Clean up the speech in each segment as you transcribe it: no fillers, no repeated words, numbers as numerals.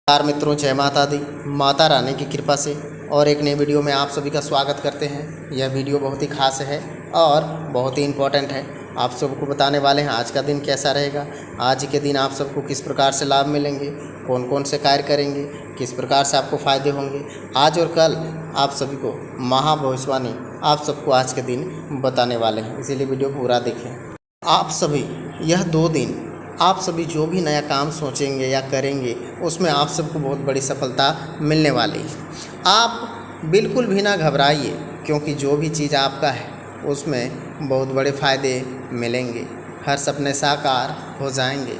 नमस्कार मित्रों, जय माता दी। माता रानी की कृपा से और एक नई वीडियो में आप सभी का स्वागत करते हैं। यह वीडियो बहुत ही खास है और बहुत ही इम्पोर्टेंट है। आप सबको बताने वाले हैं आज का दिन कैसा रहेगा, आज के दिन आप सबको किस प्रकार से लाभ मिलेंगे, कौन कौन से कार्य करेंगे, किस प्रकार से आपको फ़ायदे होंगे। आज और कल आप सभी को महाभविष्यवाणी आप सबको आज के दिन बताने वाले हैं, इसीलिए वीडियो पूरा देखें। आप सभी यह 2 दिन आप सभी जो भी नया काम सोचेंगे या करेंगे उसमें आप सबको बहुत बड़ी सफलता मिलने वाली है। आप बिल्कुल भी ना घबराइए, क्योंकि जो भी चीज़ आपका है उसमें बहुत बड़े फ़ायदे मिलेंगे। हर सपने साकार हो जाएंगे,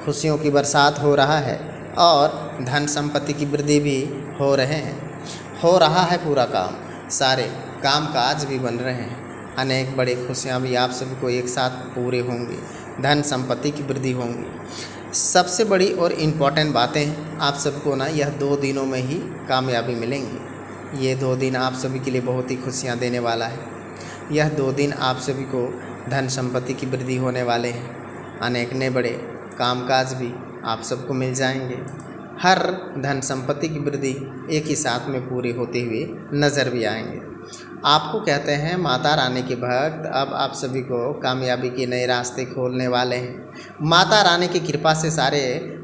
खुशियों की बरसात हो रहा है और धन संपत्ति की वृद्धि भी हो रहा है पूरा काम, सारे काम काज भी बन रहे हैं। अनेक बड़े खुशियाँ भी आप सभी को एक साथ पूरे होंगे, धन संपत्ति की वृद्धि होंगी। सबसे बड़ी और इम्पॉर्टेंट बातें आप सबको ना यह 2 दिनों में ही कामयाबी मिलेंगी। ये 2 दिन आप सभी के लिए बहुत ही खुशियाँ देने वाला है। यह 2 दिन आप सभी को धन संपत्ति की वृद्धि होने वाले हैं। अनेक नए बड़े कामकाज भी आप सबको मिल जाएंगे। हर धन संपत्ति की वृद्धि एक ही साथ में पूरी होते हुए नज़र भी आएंगे। आपको कहते हैं माता रानी के भक्त, अब आप सभी को कामयाबी के नए रास्ते खोलने वाले हैं। माता रानी की कृपा से सारे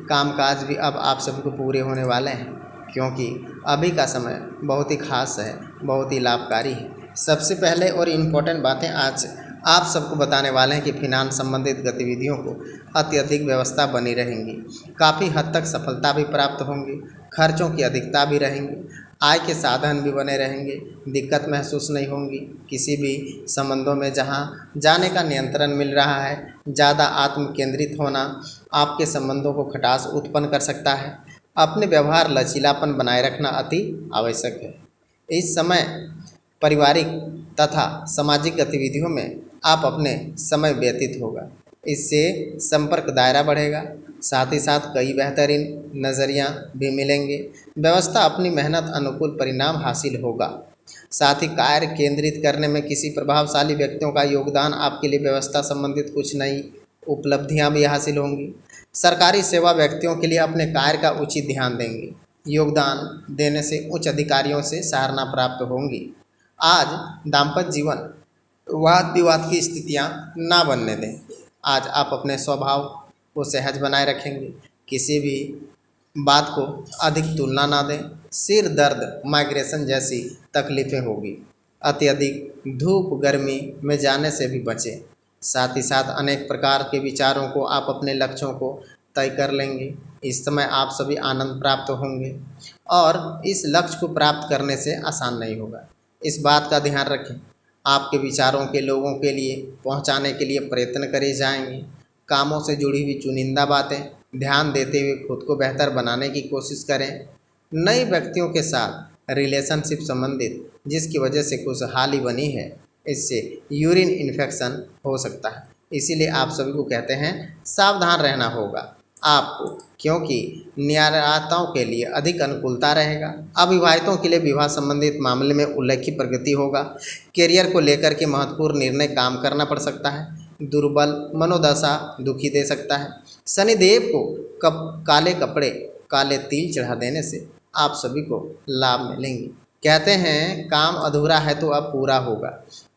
कामकाज भी अब आप सभी को पूरे होने वाले हैं, क्योंकि अभी का समय बहुत ही खास है, बहुत ही लाभकारी है। सबसे पहले और इम्पोर्टेंट बातें आज आप सबको बताने वाले हैं कि फिनांस संबंधित गतिविधियों को अत्यधिक व्यवस्था बनी रहेंगी। काफ़ी हद तक सफलता भी प्राप्त होंगी, खर्चों की अधिकता भी रहेंगी, आय के साधन भी बने रहेंगे, दिक्कत महसूस नहीं होंगी। किसी भी संबंधों में जहां जाने का नियंत्रण मिल रहा है, ज़्यादा आत्म केंद्रित होना आपके संबंधों को खटास उत्पन्न कर सकता है। अपने व्यवहार लचीलापन बनाए रखना अति आवश्यक है। इस समय पारिवारिक तथा सामाजिक गतिविधियों में आप अपने समय व्यतीत होगा, इससे संपर्क दायरा बढ़ेगा। साथ ही साथ कई बेहतरीन नज़रिया भी मिलेंगे। व्यवस्था अपनी मेहनत अनुकूल परिणाम हासिल होगा। साथ ही कार्य केंद्रित करने में किसी प्रभावशाली व्यक्तियों का योगदान आपके लिए व्यवस्था संबंधित कुछ नई उपलब्धियां भी हासिल होंगी। सरकारी सेवा व्यक्तियों के लिए अपने कार्य का उचित ध्यान देंगे। योगदान देने से उच्च अधिकारियों से सराहना प्राप्त होंगी। आज दाम्पत्य जीवन वाद विवाद की स्थितियां ना बनने दें। आज आप अपने स्वभाव को सहज बनाए रखेंगे। किसी भी बात को अधिक तुलना ना दें। सिर दर्द, माइग्रेशन जैसी तकलीफ़ें होगी। अत्यधिक धूप गर्मी में जाने से भी बचें। साथ ही साथ अनेक प्रकार के विचारों को आप अपने लक्ष्यों को तय कर लेंगे। इस समय आप सभी आनंद प्राप्त होंगे और इस लक्ष्य को प्राप्त करने से आसान नहीं होगा। इस बात का ध्यान रखें। आपके विचारों के लोगों के लिए पहुंचाने के लिए प्रयत्न करे जाएंगे। कामों से जुड़ी हुई चुनिंदा बातें ध्यान देते हुए खुद को बेहतर बनाने की कोशिश करें। नए व्यक्तियों के साथ रिलेशनशिप संबंधित जिसकी वजह से खुशहाली बनी है, इससे यूरिन इन्फेक्शन हो सकता है। इसीलिए आप सभी को कहते हैं सावधान रहना होगा आपको, क्योंकि न्यायदाताओं के लिए अधिक अनुकूलता रहेगा। अविवाहितों के लिए विवाह संबंधित मामले में उल्लेखनीय प्रगति होगा। करियर को लेकर के महत्वपूर्ण निर्णय काम करना पड़ सकता है। दुर्बल मनोदशा दुखी दे सकता है। शनिदेव को काले कपड़े, काले तिल चढ़ा देने से आप सभी को लाभ मिलेंगे। कहते हैं काम अधूरा है तो अब पूरा होगा,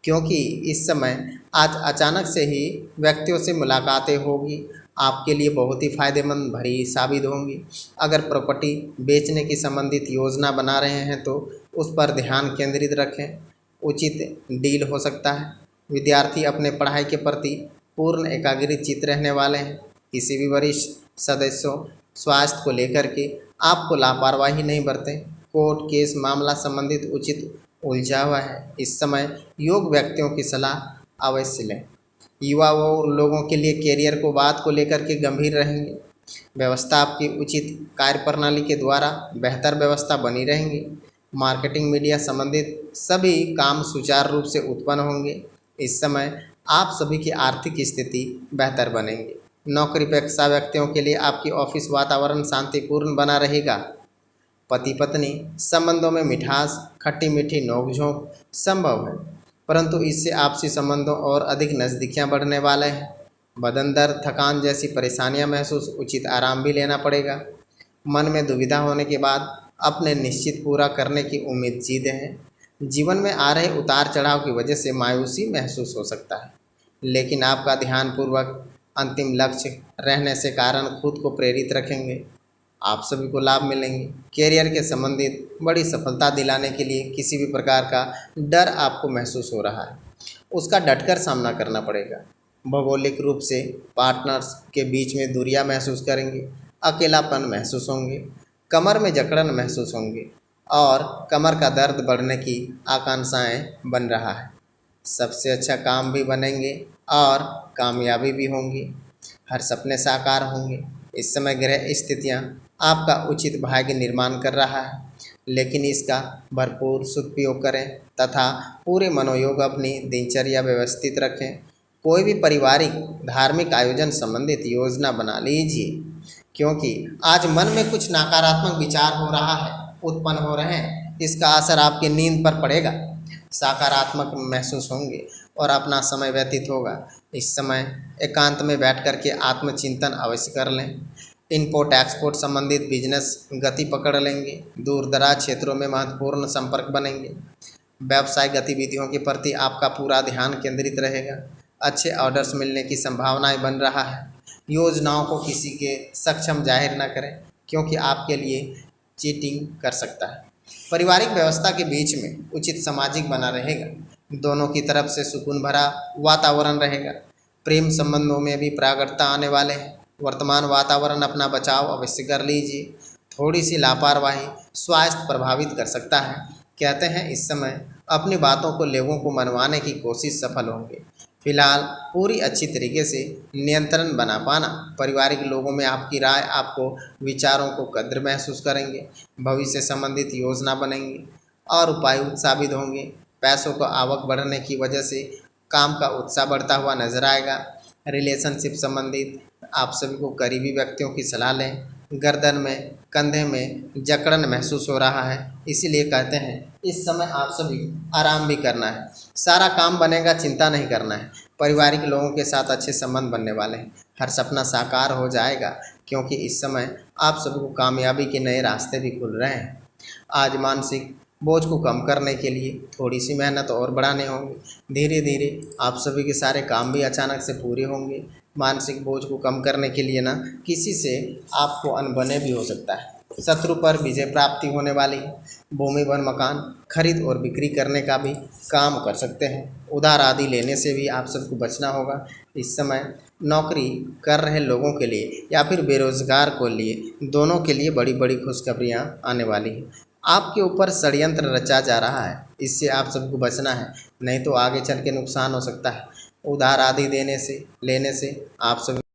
क्योंकि इस समय आज अचानक से ही व्यक्तियों से मुलाकातें होगी, आपके लिए बहुत ही फायदेमंद भरी साबित होंगी। अगर प्रॉपर्टी बेचने की संबंधित योजना बना रहे हैं तो उस पर ध्यान केंद्रित रखें, उचित डील हो सकता है। विद्यार्थी अपने पढ़ाई के प्रति पूर्ण एकाग्रित चित्त रहने वाले हैं। किसी भी वरिष्ठ सदस्यों स्वास्थ्य को लेकर के आपको लापरवाही नहीं बरतें। कोर्ट केस मामला संबंधित उचित उलझा हुआ है। इस समय योग व्यक्तियों की सलाह अवश्य लें। युवा वो लोगों के लिए करियर को बात को लेकर के गंभीर रहेंगे। व्यवस्था आपकी उचित कार्य प्रणाली के द्वारा बेहतर व्यवस्था बनी रहेंगी। मार्केटिंग मीडिया संबंधित सभी काम सुचारू रूप से उत्पन्न होंगे। इस समय आप सभी की आर्थिक स्थिति बेहतर बनेंगे। नौकरी पेशा व्यक्तियों के लिए आपकी ऑफिस वातावरण शांतिपूर्ण बना रहेगा। पति पत्नी संबंधों में मिठास, खट्टी मीठी नोकझोंक संभव है, परंतु इससे आपसी संबंधों और अधिक नज़दीकियां बढ़ने वाले हैं। बदन दर्द, थकान जैसी परेशानियां महसूस, उचित आराम भी लेना पड़ेगा। मन में दुविधा होने के बाद अपने निश्चित पूरा करने की उम्मीद जीते हैं। जीवन में आ रहे उतार चढ़ाव की वजह से मायूसी महसूस हो सकता है, लेकिन आपका ध्यानपूर्वक अंतिम लक्ष्य रहने से कारण खुद को प्रेरित रखेंगे। आप सभी को लाभ मिलेंगे। कैरियर के संबंधित बड़ी सफलता दिलाने के लिए किसी भी प्रकार का डर आपको महसूस हो रहा है, उसका डटकर सामना करना पड़ेगा। भौगोलिक रूप से पार्टनर्स के बीच में दूरियां महसूस करेंगे, अकेलापन महसूस होंगे, कमर में जकड़न महसूस होंगे और कमर का दर्द बढ़ने की आकांक्षाएं बन रहा है। सबसे अच्छा काम भी बनेंगे और कामयाबी भी होंगी। हर सपने साकार होंगे। इस समय ग्रह स्थितियाँ आपका उचित भाग्य निर्माण कर रहा है, लेकिन इसका भरपूर सदुपयोग करें तथा पूरे मनोयोग अपनी दिनचर्या व्यवस्थित रखें। कोई भी पारिवारिक धार्मिक आयोजन संबंधित योजना बना लीजिए, क्योंकि आज मन में कुछ नकारात्मक विचार हो रहा है, उत्पन्न हो रहे हैं। इसका असर आपकी नींद पर पड़ेगा। सकारात्मक महसूस होंगे और अपना समय व्यतीत होगा। इस समय एकांत में बैठ कर के आत्मचिंतन अवश्य कर लें। इम्पोर्ट एक्सपोर्ट संबंधित बिजनेस गति पकड़ लेंगे। दूर दराज क्षेत्रों में महत्वपूर्ण संपर्क बनेंगे। व्यवसाय गतिविधियों के प्रति आपका पूरा ध्यान केंद्रित रहेगा। अच्छे ऑर्डर्स मिलने की संभावनाएं बन रहा है। योजनाओं को किसी के सक्षम जाहिर न करें, क्योंकि आपके लिए चीटिंग कर सकता है। पारिवारिक व्यवस्था के बीच में उचित सामाजिक बना रहेगा। दोनों की तरफ से सुकून भरा वातावरण रहेगा। प्रेम संबंधों में भी प्रागढ़ता आने वाले हैं। वर्तमान वातावरण अपना बचाव अवश्य कर लीजिए। थोड़ी सी लापरवाही स्वास्थ्य प्रभावित कर सकता है। कहते हैं इस समय अपनी बातों को लोगों को मनवाने की कोशिश सफल होंगे। फिलहाल पूरी अच्छी तरीके से नियंत्रण बना पाना। पारिवारिक लोगों में आपकी राय, आपको विचारों को कद्र महसूस करेंगे। भविष्य संबंधित योजना बनेंगे और उपायुक्त साबित होंगे। पैसों का आवक बढ़ने की वजह से काम का उत्साह बढ़ता हुआ नजर आएगा। रिलेशनशिप संबंधित आप सभी को करीबी व्यक्तियों की सलाह लें। गर्दन में, कंधे में जकड़न महसूस हो रहा है, इसीलिए कहते हैं इस समय आप सभी आराम भी करना है। सारा काम बनेगा, चिंता नहीं करना है। पारिवारिक लोगों के साथ अच्छे संबंध बनने वाले हैं। हर सपना साकार हो जाएगा, क्योंकि इस समय आप सभी को कामयाबी के नए रास्ते भी खुल रहे हैं। आज मानसिक बोझ को कम करने के लिए थोड़ी सी मेहनत और बढ़ाने होंगे। धीरे धीरे आप सभी के सारे काम भी अचानक से पूरे होंगे। मानसिक बोझ को कम करने के लिए ना किसी से आपको अनबने भी हो सकता है। शत्रु पर विजय प्राप्ति होने वाली है। भूमि वन मकान खरीद और बिक्री करने का भी काम कर सकते हैं। उधार आदि लेने से भी आप सबको बचना होगा। इस समय नौकरी कर रहे लोगों के लिए या फिर बेरोजगार को लिए, दोनों के लिए बड़ी बड़ी खुशखबरियाँ आने वाली हैं। आपके ऊपर षड्यंत्र रचा जा रहा है, इससे आप सबको बचना है, नहीं तो आगे चल के नुकसान हो सकता है। उधार आदि देने से, लेने से आप सब